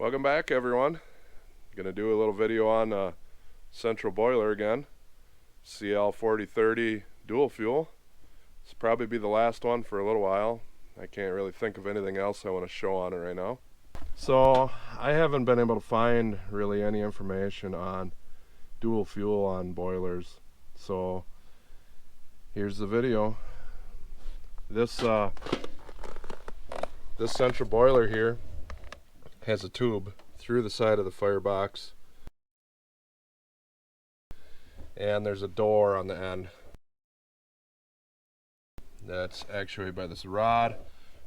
Welcome back, everyone. Gonna do a little video on central boiler again. CL 4030 dual fuel. This will probably be the last one for a little while. I can't really think of anything else I want to show on it right now. So I haven't been able to find really any information on dual fuel on boilers. So here's the video. This central boiler here has a tube through the side of the firebox, and there's a door on the end that's actuated by this rod,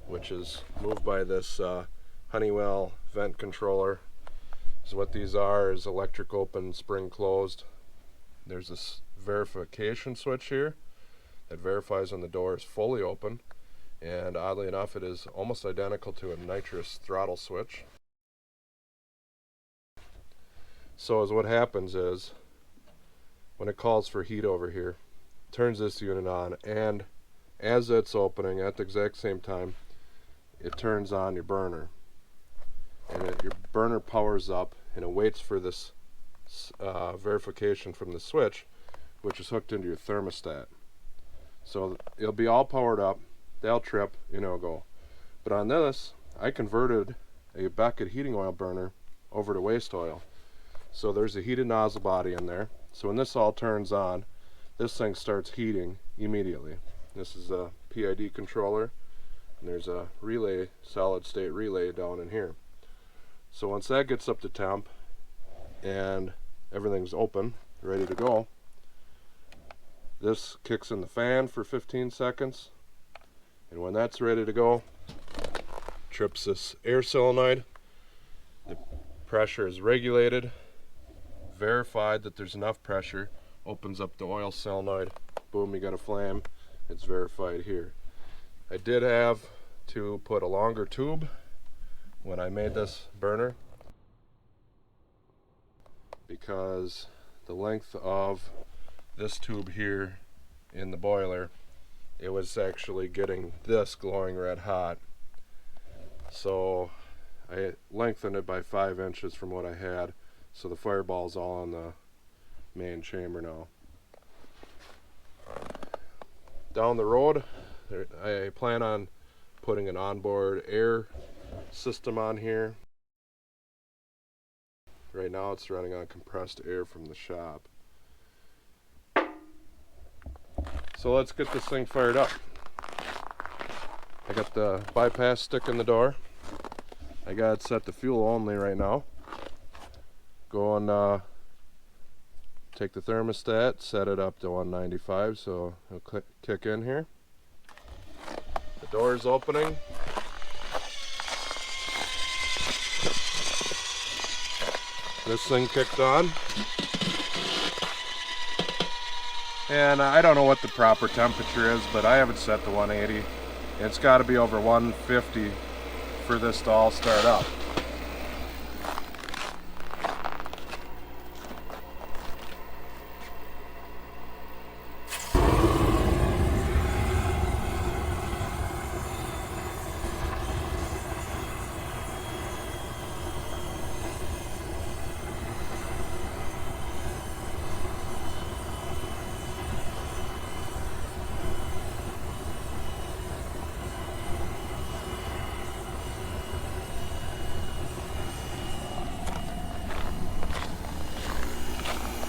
which is moved by this Honeywell vent controller. So what these are is electric open, spring closed. There's this verification switch here that verifies when the door is fully open, and oddly enough it is almost identical to a nitrous throttle switch. So as what happens is, when it calls for heat over here, it turns this unit on, and as it's opening at the exact same time, it turns on your burner. And your burner powers up, and it waits for this verification from the switch, which is hooked into your thermostat. So it'll be all powered up, they'll trip, and it'll go. But on this, I converted a bucket heating oil burner over to waste oil. So there's a heated nozzle body in there. So when this all turns on, this thing starts heating immediately. This is a PID controller, and there's a relay, solid state relay down in here. So once that gets up to temp and everything's open, ready to go, this kicks in the fan for 15 seconds, and when that's ready to go, trips this air solenoid. The pressure is regulated, verified that there's enough pressure, opens up the oil solenoid, boom, you got a flame. It's verified here. I did have to put a longer tube when I made this burner, because the length of this tube here in the boiler, it was actually getting this glowing red hot. So I lengthened it by 5 inches from what I had. So the fireball's all on the main chamber now. Down the road, I plan on putting an onboard air system on here. Right now it's running on compressed air from the shop. So let's get this thing fired up. I got the bypass stick in the door. I got it set to fuel only right now. Go and take the thermostat, set it up to 195, so it'll kick in here. The door is opening. This thing kicked on. And I don't know what the proper temperature is, but I have it set to 180. It's got to be over 150 for this to all start up.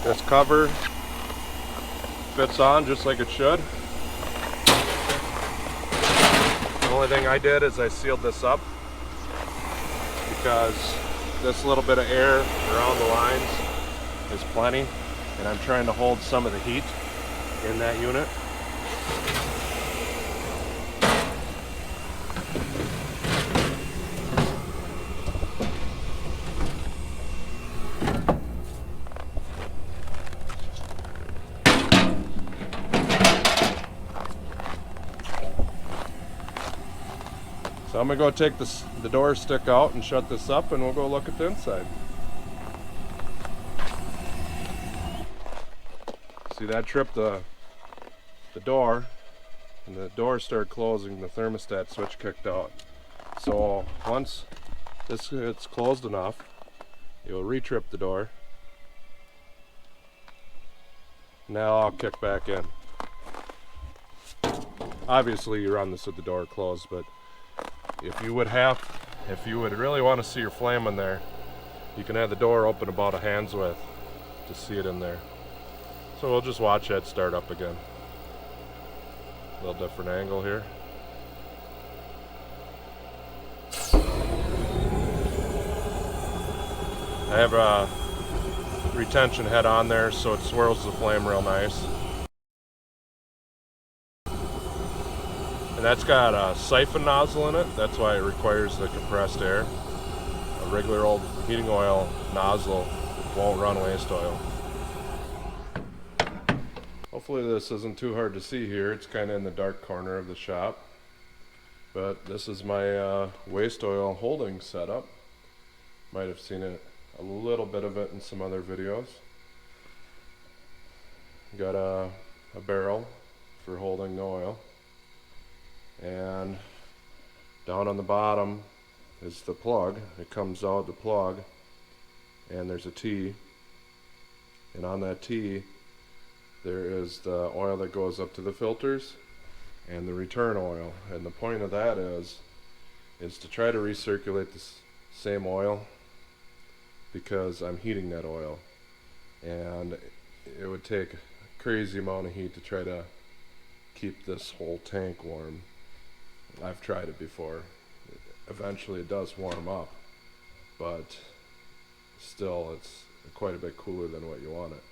This cover fits on just like it should. The only thing I did is I sealed this up, because this little bit of air around the lines is plenty, and I'm trying to hold some of the heat in that unit. So I'm going to go take the door stick out and shut this up, and we'll go look at the inside. See, that tripped the door, and the door started closing, the thermostat switch kicked out. So once it's closed enough. You'll re-trip the door. Now I'll kick back in. Obviously you run this with the door closed, but if you would really want to see your flame in there, you can have the door open about a hand's width to see it in there. So we'll just watch that start up again. A little different angle here. I have a retention head on there so it swirls the flame real nice. And that's got a siphon nozzle in it, that's why it requires the compressed air. A regular old heating oil nozzle won't run waste oil. Hopefully this isn't too hard to see here, it's kind of in the dark corner of the shop. But this is my waste oil holding setup. Might have seen it, a little bit of it in some other videos. Got a barrel for holding the oil. And down on the bottom is the plug. It comes out the plug and there's a T, and on that T there is the oil that goes up to the filters and the return oil, and the point of that is to try to recirculate the same oil, because I'm heating that oil and it would take a crazy amount of heat to try to keep this whole tank warm. I've tried it before. Eventually it does warm up, but still it's quite a bit cooler than what you want it.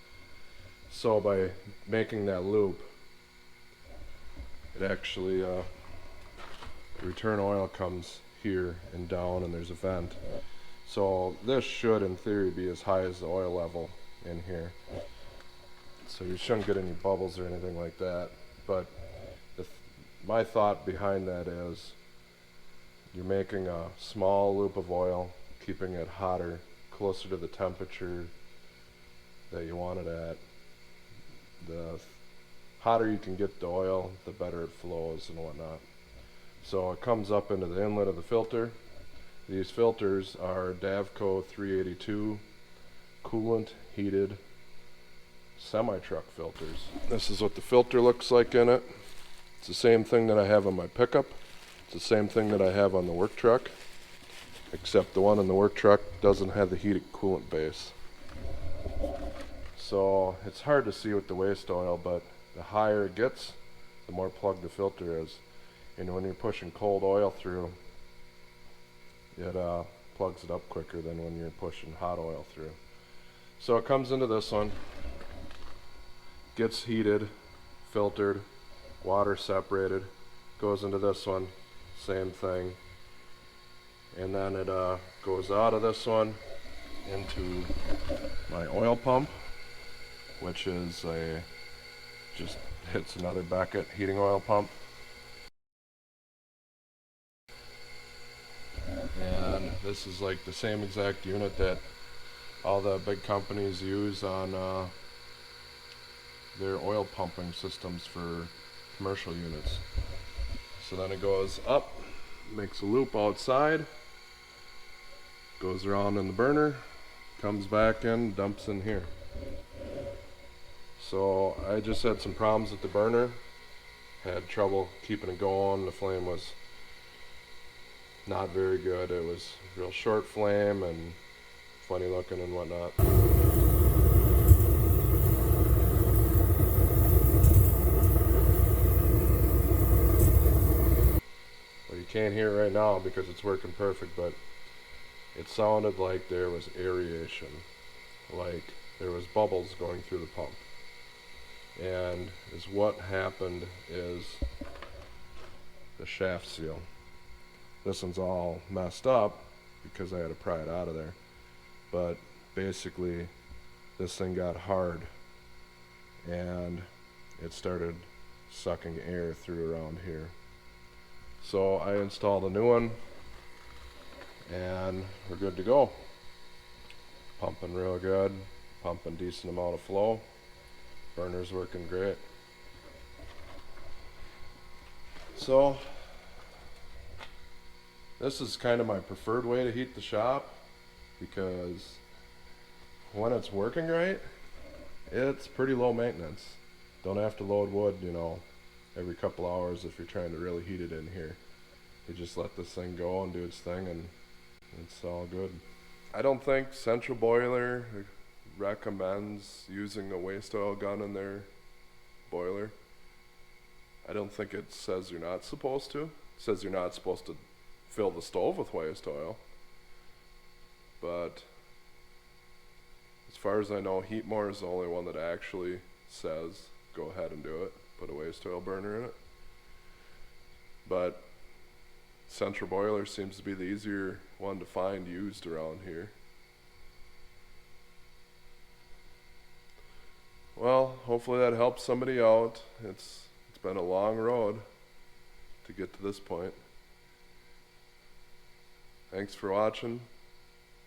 So by making that loop, it actually, the return oil comes here and down and there's a vent. So this should in theory be as high as the oil level in here. So you shouldn't get any bubbles or anything like that. But my thought behind that is you're making a small loop of oil, keeping it hotter, closer to the temperature that you want it at. The hotter you can get the oil, the better it flows and whatnot. So it comes up into the inlet of the filter. These filters are Davco 382 coolant heated semi-truck filters. This is what the filter looks like in it. It's the same thing that I have on my pickup. It's the same thing that I have on the work truck, except the one in the work truck doesn't have the heated coolant base. So it's hard to see with the waste oil, but the higher it gets, the more plugged the filter is. And when you're pushing cold oil through, it plugs it up quicker than when you're pushing hot oil through. So it comes into this one, gets heated, filtered, water separated, goes into this one, same thing, and then it goes out of this one into my oil pump, which is just hits another Beckett heating oil pump. And this is like the same exact unit that all the big companies use on their oil pumping systems for commercial units. So then it goes up, makes a loop outside, goes around in the burner, comes back in, dumps in here. So I just had some problems with the burner, had trouble keeping it going. The flame was not very good. It was real short flame and funny looking and whatnot. Well, you can't hear it right now because it's working perfect, but it sounded like there was aeration, like there was bubbles going through the pump. And is what happened is the shaft seal. This one's all messed up because I had to pry it out of there. But basically this thing got hard and it started sucking air through around here. So I installed a new one and we're good to go. Pumping real good, pumping decent amount of flow. Burner's working great. So This is kind of my preferred way to heat the shop, because when it's working right, it's pretty low maintenance. Don't have to load wood, you know, every couple hours if you're trying to really heat it in here. You just let this thing go and do its thing, and it's all good. I don't think Central Boiler recommends using a waste oil gun in their boiler. I don't think it says you're not supposed to. It says you're not supposed to fill the stove with waste oil. But as far as I know, Heatmore is the only one that actually says go ahead and do it. Put a waste oil burner in it. But Central Boiler seems to be the easier one to find used around here. Well, hopefully that helps somebody out. It's been a long road to get to this point. Thanks for watching.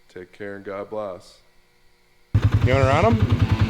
Take care and God bless. You wanna run them?